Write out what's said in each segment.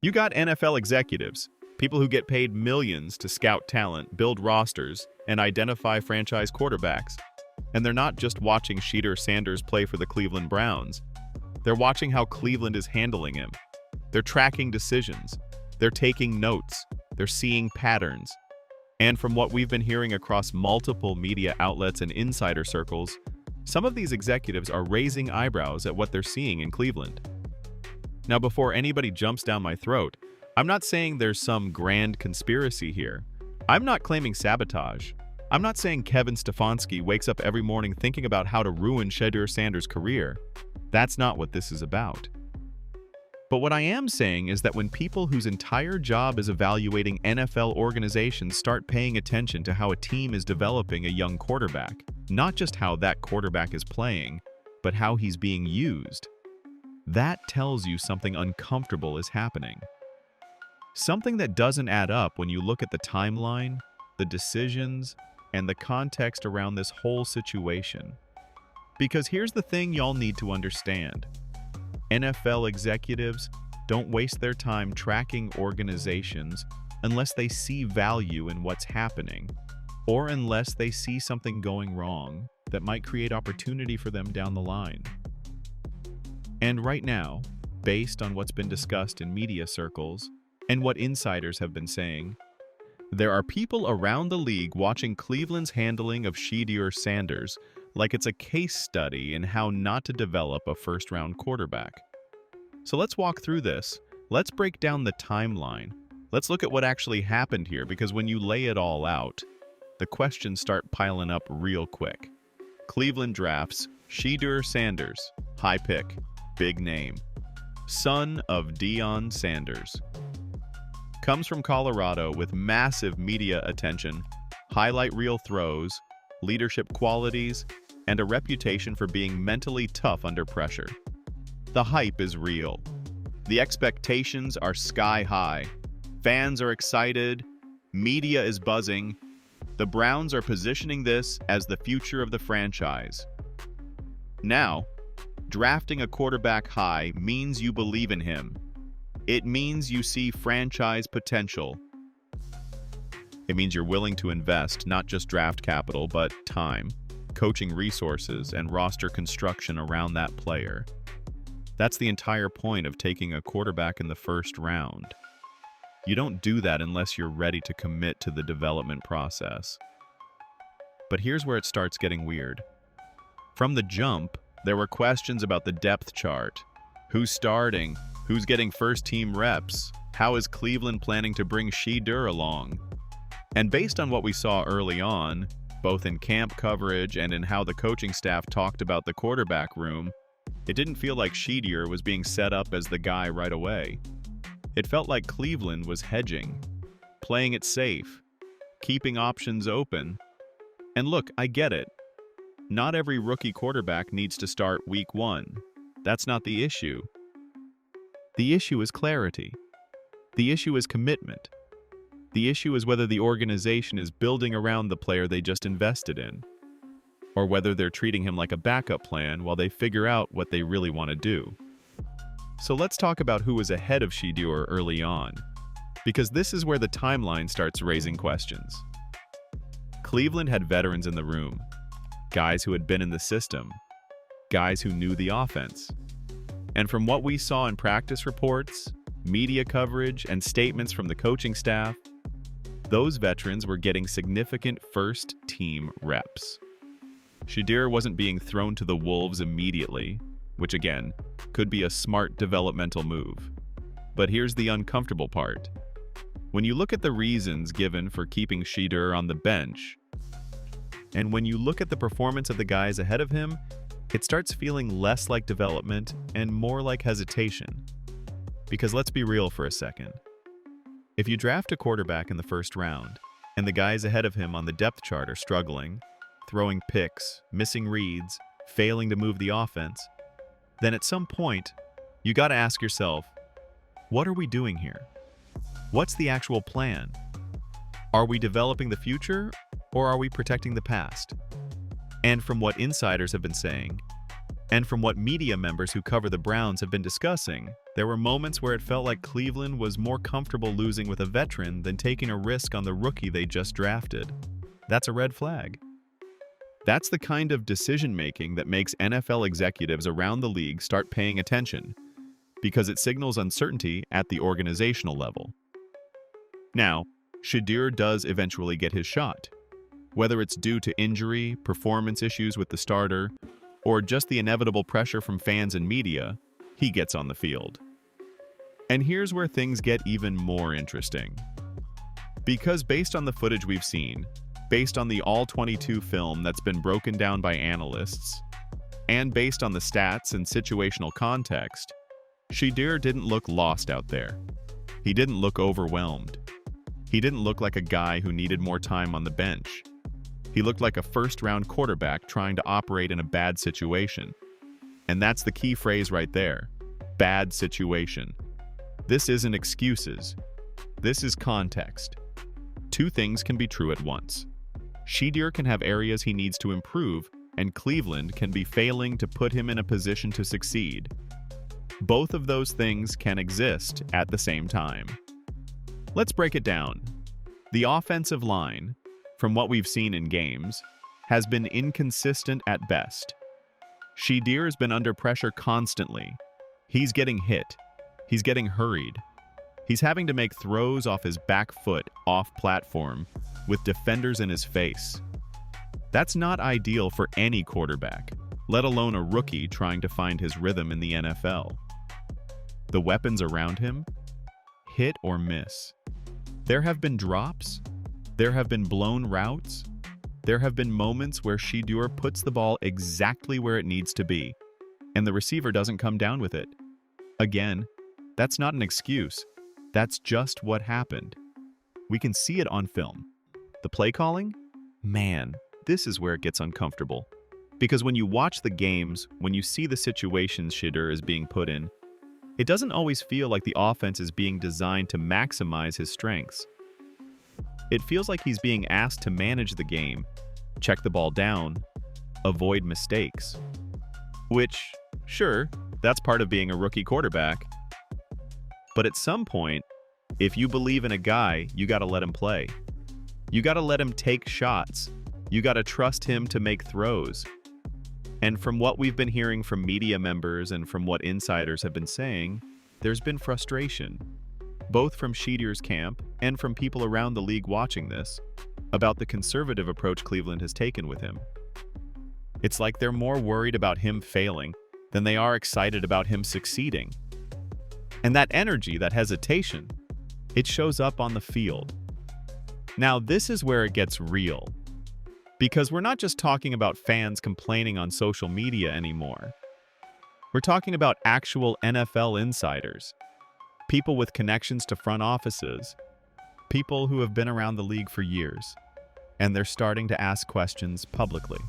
You got NFL executives, people who get paid millions to scout talent, build rosters, and identify franchise quarterbacks. And they're not just watching Shedeur Sanders play for the Cleveland Browns. They're watching how Cleveland is handling him. They're tracking decisions. They're taking notes. They're seeing patterns. And from what we've been hearing across multiple media outlets and insider circles, some of these executives are raising eyebrows at what they're seeing in Cleveland. Now, before anybody jumps down my throat, I'm not saying there's some grand conspiracy here. I'm not claiming sabotage. I'm not saying Kevin Stefanski wakes up every morning thinking about how to ruin Shedeur Sanders' career. That's not what this is about. But what I am saying is that when people whose entire job is evaluating NFL organizations start paying attention to how a team is developing a young quarterback, not just how that quarterback is playing, but how he's being used, that tells you something uncomfortable is happening. Something that doesn't add up when you look at the timeline, the decisions, and the context around this whole situation. Because here's the thing y'all need to understand. NFL executives don't waste their time tracking organizations unless they see value in what's happening, or unless they see something going wrong that might create opportunity for them down the line. And right now, based on what's been discussed in media circles and what insiders have been saying, there are people around the league watching Cleveland's handling of Shedeur Sanders like it's a case study in how not to develop a first-round quarterback. So let's walk through this. Let's break down the timeline. Let's look at what actually happened here, because when you lay it all out, the questions start piling up real quick. Cleveland drafts Shedeur Sanders, high pick, big name. Son of Deion Sanders. Comes from Colorado with massive media attention, highlight reel throws, leadership qualities, and a reputation for being mentally tough under pressure. The hype is real. The expectations are sky high. Fans are excited. Media is buzzing. The Browns are positioning this as the future of the franchise. Now, drafting a quarterback high means you believe in him. It means you see franchise potential. It means you're willing to invest not just draft capital, but time, coaching resources, and roster construction around that player. That's the entire point of taking a quarterback in the first round. You don't do that unless you're ready to commit to the development process. But here's where it starts getting weird. From the jump, there were questions about the depth chart. Who's starting? Who's getting first-team reps? How is Cleveland planning to bring Shedeur along? And based on what we saw early on, both in camp coverage and in how the coaching staff talked about the quarterback room, it didn't feel like Shedeur was being set up as the guy right away. It felt like Cleveland was hedging, playing it safe, keeping options open. And look, I get it. Not every rookie quarterback needs to start week 1. That's not the issue. The issue is clarity. The issue is commitment. The issue is whether the organization is building around the player they just invested in, or whether they're treating him like a backup plan while they figure out what they really want to do. So let's talk about who was ahead of Shedeur early on, because this is where the timeline starts raising questions. Cleveland had veterans in the room, guys who had been in the system, guys who knew the offense. And from what we saw in practice reports, media coverage, and statements from the coaching staff, those veterans were getting significant first-team reps. Shedeur wasn't being thrown to the wolves immediately, which again, could be a smart developmental move. But here's the uncomfortable part. When you look at the reasons given for keeping Shedeur on the bench, and when you look at the performance of the guys ahead of him, it starts feeling less like development and more like hesitation. Because let's be real for a second. If you draft a quarterback in the first round, and the guys ahead of him on the depth chart are struggling, throwing picks, missing reads, failing to move the offense, then at some point, you gotta ask yourself, what are we doing here? What's the actual plan? Are we developing the future, or are we protecting the past? And from what insiders have been saying, and from what media members who cover the Browns have been discussing, There were moments where it felt like Cleveland was more comfortable losing with a veteran than taking a risk on the rookie they just drafted. That's a red flag. That's the kind of decision-making that makes NFL executives around the league start paying attention, because it signals uncertainty at the organizational level. Now, Shedeur does eventually get his shot. Whether it's due to injury, performance issues with the starter, or just the inevitable pressure from fans and media, he gets on the field. And here's where things get even more interesting. Because based on the footage we've seen, based on the All-22 film that's been broken down by analysts, and based on the stats and situational context, Shedeur didn't look lost out there. He didn't look overwhelmed. He didn't look like a guy who needed more time on the bench. He looked like a first-round quarterback trying to operate in a bad situation. And that's the key phrase right there. Bad situation. This isn't excuses. This is context. Two things can be true at once. Shedeur can have areas he needs to improve, and Cleveland can be failing to put him in a position to succeed. Both of those things can exist at the same time. Let's break it down. The offensive line, from what we've seen in games, has been inconsistent at best. Shedeur's been under pressure constantly. He's getting hit. He's getting hurried. He's having to make throws off his back foot off platform with defenders in his face. That's not ideal for any quarterback, let alone a rookie trying to find his rhythm in the NFL. The weapons around him? Hit or miss. There have been drops. There have been blown routes. There have been moments where Shedeur puts the ball exactly where it needs to be, and the receiver doesn't come down with it. Again, that's not an excuse. That's just what happened. We can see it on film. The play calling? Man, this is where it gets uncomfortable. Because when you watch the games, when you see the situations Shedeur is being put in, it doesn't always feel like the offense is being designed to maximize his strengths. It feels like he's being asked to manage the game, check the ball down, avoid mistakes. Which, sure, that's part of being a rookie quarterback. But at some point, if you believe in a guy, you gotta let him play. You gotta let him take shots. You gotta trust him to make throws. And from what we've been hearing from media members and from what insiders have been saying, there's been frustration, both from Shedeur's camp and from people around the league watching this, about the conservative approach Cleveland has taken with him. It's like they're more worried about him failing than they are excited about him succeeding. And that energy, that hesitation, it shows up on the field. Now, this is where it gets real. Because we're not just talking about fans complaining on social media anymore. We're talking about actual NFL insiders, people with connections to front offices, people who have been around the league for years, and they're starting to ask questions publicly.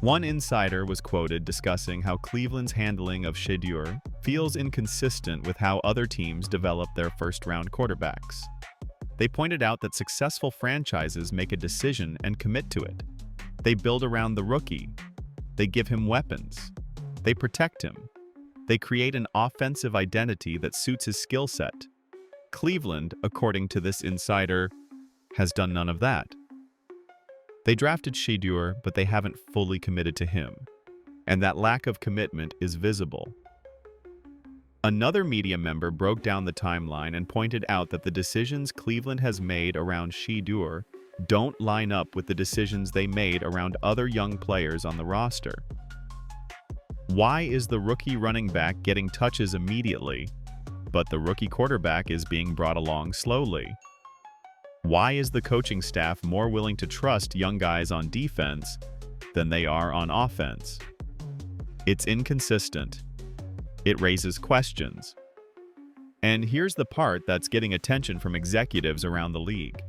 One insider was quoted discussing how Cleveland's handling of Shedeur feels inconsistent with how other teams develop their first-round quarterbacks. They pointed out that successful franchises make a decision and commit to it. They build around the rookie. They give him weapons. They protect him. They create an offensive identity that suits his skill set. Cleveland, according to this insider, has done none of that. They drafted Shedeur, but they haven't fully committed to him, and that lack of commitment is visible. Another media member broke down the timeline and pointed out that the decisions Cleveland has made around Shedeur don't line up with the decisions they made around other young players on the roster. Why is the rookie running back getting touches immediately, but the rookie quarterback is being brought along slowly? Why is the coaching staff more willing to trust young guys on defense than they are on offense? It's inconsistent. It raises questions. And here's the part that's getting attention from executives around the league.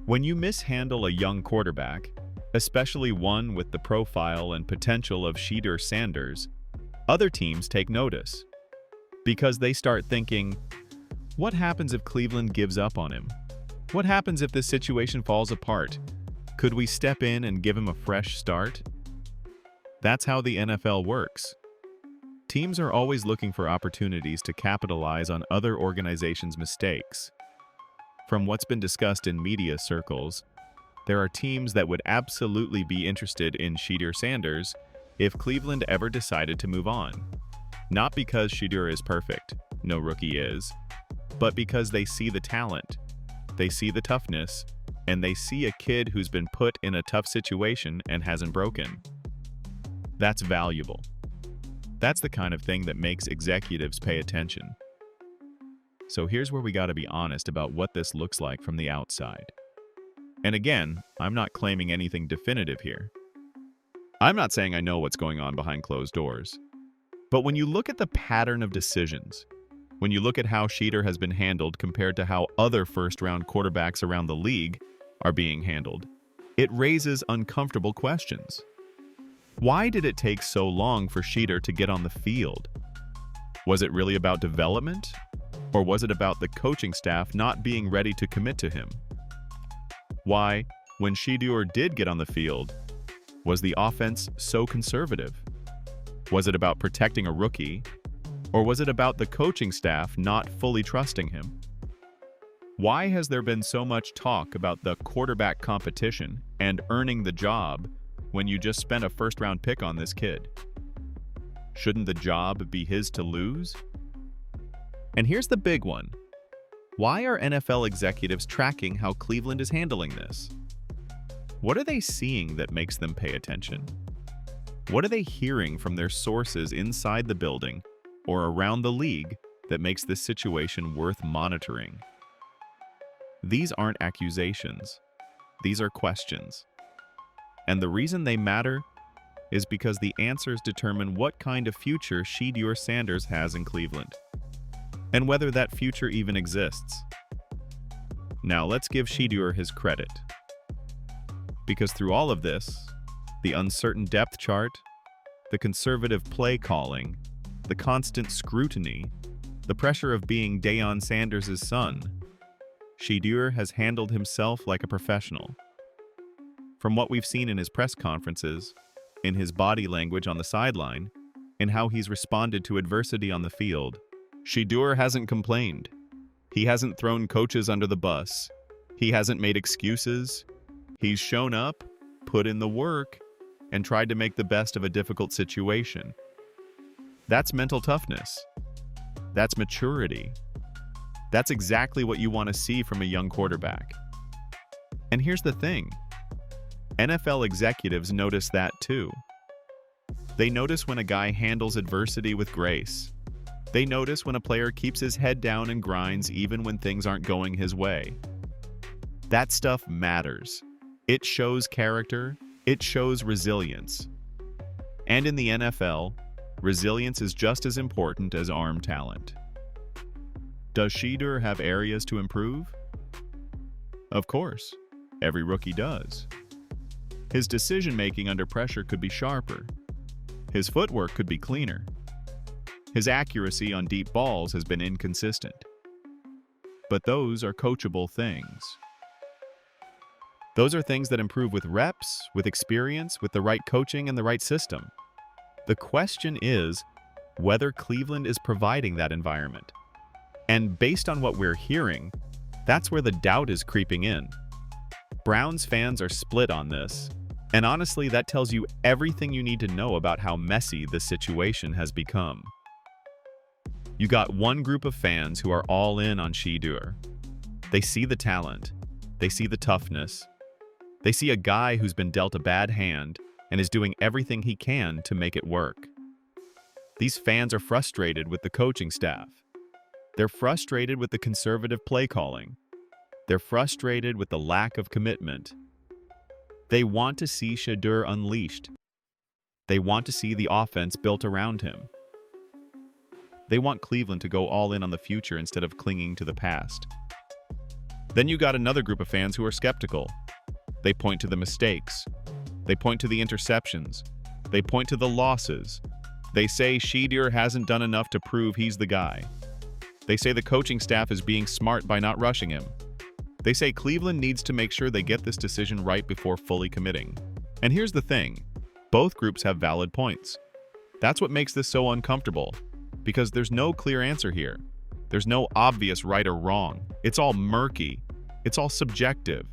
When you mishandle a young quarterback, especially one with the profile and potential of Shedeur Sanders, other teams take notice. Because they start thinking, what happens if Cleveland gives up on him? What happens if this situation falls apart? Could we step in and give him a fresh start? That's how the NFL works. Teams are always looking for opportunities to capitalize on other organizations' mistakes. From what's been discussed in media circles, there are teams that would absolutely be interested in Shedeur Sanders if Cleveland ever decided to move on. Not because Shedeur is perfect, no rookie is, but because they see the talent, they see the toughness, and they see a kid who's been put in a tough situation and hasn't broken. That's valuable. That's the kind of thing that makes executives pay attention. So here's where we gotta be honest about what this looks like from the outside. And again, I'm not claiming anything definitive here. I'm not saying I know what's going on behind closed doors. But when you look at the pattern of decisions, when you look at how Shedeur has been handled compared to how other first-round quarterbacks around the league are being handled, it raises uncomfortable questions. Why did it take so long for Shedeur to get on the field? Was it really about development? Or was it about the coaching staff not being ready to commit to him? Why, when Shedeur did get on the field, was the offense so conservative? Was it about protecting a rookie? Or was it about the coaching staff not fully trusting him? Why has there been so much talk about the quarterback competition and earning the job when you just spent a first-round pick on this kid? Shouldn't the job be his to lose? And here's the big one. Why are NFL executives tracking how Cleveland is handling this? What are they seeing that makes them pay attention? What are they hearing from their sources inside the building or around the league that makes this situation worth monitoring? These aren't accusations. These are questions. And the reason they matter is because the answers determine what kind of future Shedeur Sanders has in Cleveland, and whether that future even exists. Now let's give Shedeur his credit. Because through all of this, the uncertain depth chart, the conservative play calling, the constant scrutiny, the pressure of being Deion Sanders' son, Shedeur has handled himself like a professional. From what we've seen in his press conferences, in his body language on the sideline, in how he's responded to adversity on the field, Shedeur hasn't complained. He hasn't thrown coaches under the bus. He hasn't made excuses. He's shown up, put in the work, and tried to make the best of a difficult situation. That's mental toughness. That's maturity. That's exactly what you want to see from a young quarterback. And here's the thing. NFL executives notice that too. They notice when a guy handles adversity with grace. They notice when a player keeps his head down and grinds even when things aren't going his way. That stuff matters. It shows character. It shows resilience. And in the NFL, resilience is just as important as arm talent. Does Shedeur have areas to improve? Of course. Every rookie does. His decision-making under pressure could be sharper. His footwork could be cleaner. His accuracy on deep balls has been inconsistent. But those are coachable things. Those are things that improve with reps, with experience, with the right coaching and the right system. The question is whether Cleveland is providing that environment. And based on what we're hearing, that's where the doubt is creeping in. Browns fans are split on this, and honestly, that tells you everything you need to know about how messy this situation has become. You got one group of fans who are all in on Shedeur. They see the talent. They see the toughness. They see a guy who's been dealt a bad hand and is doing everything he can to make it work. These fans are frustrated with the coaching staff. They're frustrated with the conservative play calling. They're frustrated with the lack of commitment. They want to see Shedeur unleashed. They want to see the offense built around him. They want Cleveland to go all in on the future instead of clinging to the past. Then you got another group of fans who are skeptical. They point to the mistakes. They point to the interceptions. They point to the losses. They say Shedeur hasn't done enough to prove he's the guy. They say the coaching staff is being smart by not rushing him. They say Cleveland needs to make sure they get this decision right before fully committing. And here's the thing. Both groups have valid points. That's what makes this so uncomfortable, because there's no clear answer here. There's no obvious right or wrong. It's all murky. It's all subjective.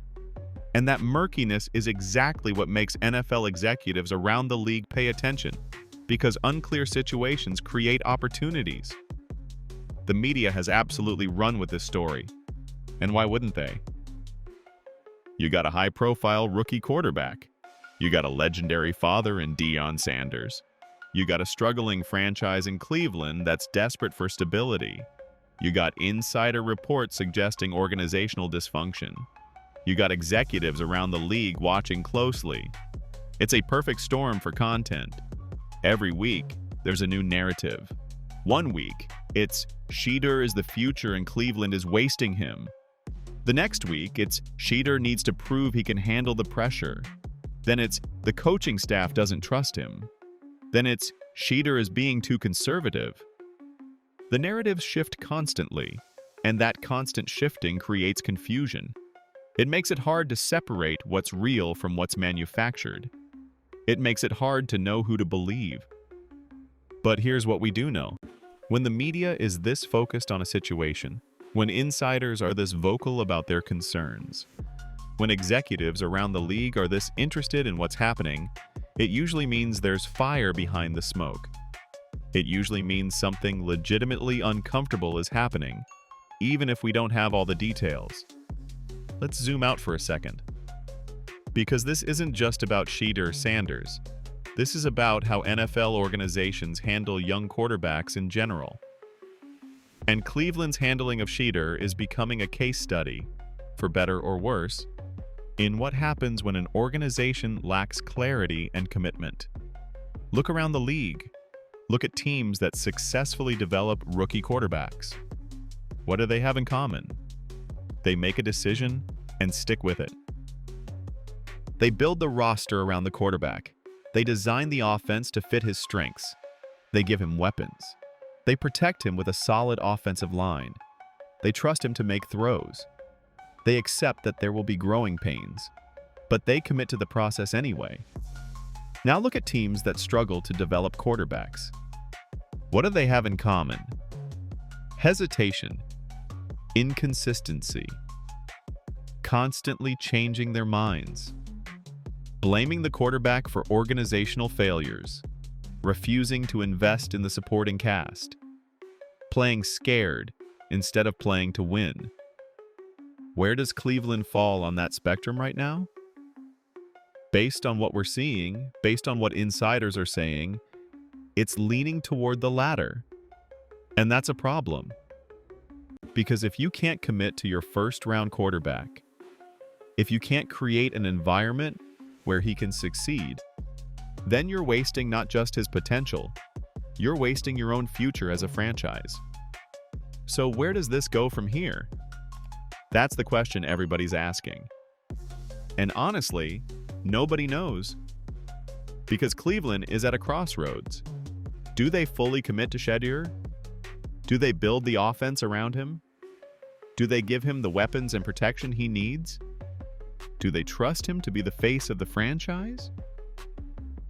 And that murkiness is exactly what makes NFL executives around the league pay attention, because unclear situations create opportunities. The media has absolutely run with this story. And why wouldn't they? You got a high-profile rookie quarterback. You got a legendary father in Shedeur Sanders. You got a struggling franchise in Cleveland that's desperate for stability. You got insider reports suggesting organizational dysfunction. You got executives around the league watching closely. It's a perfect storm for content. Every week, there's a new narrative. One week, it's Shedeur is the future and Cleveland is wasting him. The next week, it's Shedeur needs to prove he can handle the pressure. Then it's the coaching staff doesn't trust him. Then it's Shedeur is being too conservative. The narratives shift constantly, and that constant shifting creates confusion. It makes it hard to separate what's real from what's manufactured. It makes it hard to know who to believe. But here's what we do know. When the media is this focused on a situation, when insiders are this vocal about their concerns, when executives around the league are this interested in what's happening, it usually means there's fire behind the smoke. It usually means something legitimately uncomfortable is happening, even if we don't have all the details. Let's zoom out for a second. Because this isn't just about Shedeur Sanders. This is about how NFL organizations handle young quarterbacks in general. And Cleveland's handling of Shedeur is becoming a case study, for better or worse, in what happens when an organization lacks clarity and commitment. Look around the league. Look at teams that successfully develop rookie quarterbacks. What do they have in common? They make a decision and stick with it. They build the roster around the quarterback. They design the offense to fit his strengths. They give him weapons. They protect him with a solid offensive line. They trust him to make throws. They accept that there will be growing pains, but they commit to the process anyway. Now look at teams that struggle to develop quarterbacks. What do they have in common? Hesitation, inconsistency, constantly changing their minds, blaming the quarterback for organizational failures, refusing to invest in the supporting cast, playing scared instead of playing to win. Where does Cleveland fall on that spectrum right now? Based on what we're seeing, based on what insiders are saying, it's leaning toward the latter. And that's a problem. Because if you can't commit to your first-round quarterback, if you can't create an environment where he can succeed, then you're wasting not just his potential, you're wasting your own future as a franchise. So where does this go from here? That's the question everybody's asking. And honestly, nobody knows. Because Cleveland is at a crossroads. Do they fully commit to Shedeur? Do they build the offense around him? Do they give him the weapons and protection he needs? Do they trust him to be the face of the franchise?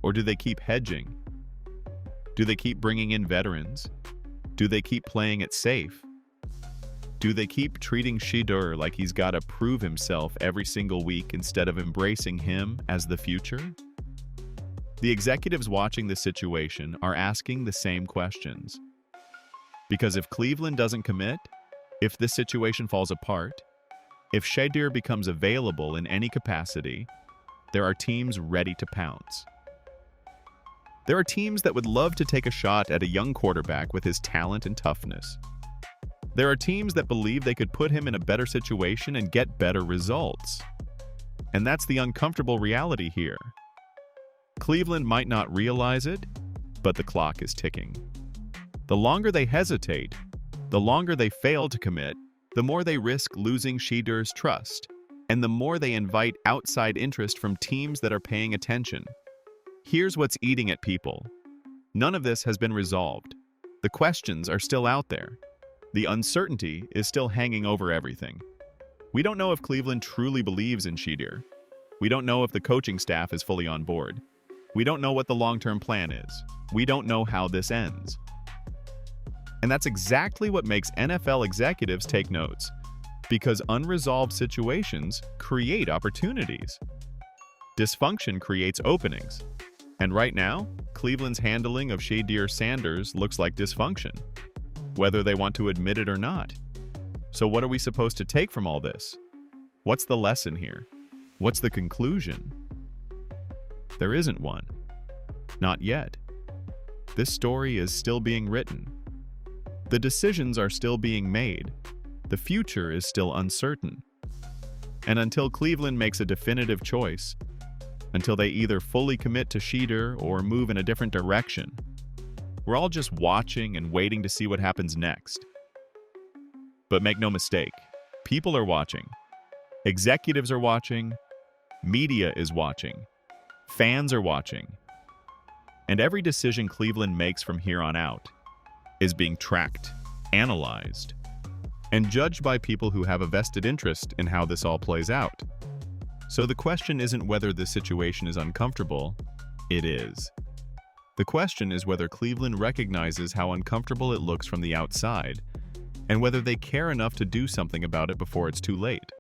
Or do they keep hedging? Do they keep bringing in veterans? Do they keep playing it safe? Do they keep treating Shedeur like he's got to prove himself every single week instead of embracing him as the future? The executives watching this situation are asking the same questions. Because if Cleveland doesn't commit, if this situation falls apart, if Shedeur becomes available in any capacity, there are teams ready to pounce. There are teams that would love to take a shot at a young quarterback with his talent and toughness. There are teams that believe they could put him in a better situation and get better results. And that's the uncomfortable reality here. Cleveland might not realize it, but the clock is ticking. The longer they hesitate, the longer they fail to commit, the more they risk losing Shedeur's trust, and the more they invite outside interest from teams that are paying attention. Here's what's eating at people. None of this has been resolved. The questions are still out there. The uncertainty is still hanging over everything. We don't know if Cleveland truly believes in Shedeur. We don't know if the coaching staff is fully on board. We don't know what the long-term plan is. We don't know how this ends. And that's exactly what makes NFL executives take notes, because unresolved situations create opportunities. Dysfunction creates openings. And right now, Cleveland's handling of Shedeur Sanders looks like dysfunction, whether they want to admit it or not. So what are we supposed to take from all this? What's the lesson here? What's the conclusion? There isn't one. Not yet. This story is still being written. The decisions are still being made. The future is still uncertain. And until Cleveland makes a definitive choice, until they either fully commit to Shedeur or move in a different direction, we're all just watching and waiting to see what happens next. But make no mistake, people are watching. Executives are watching. Media is watching. Fans are watching. And every decision Cleveland makes from here on out is being tracked, analyzed, and judged by people who have a vested interest in how this all plays out. So the question isn't whether this situation is uncomfortable, it is. The question is whether Cleveland recognizes how uncomfortable it looks from the outside, and whether they care enough to do something about it before it's too late.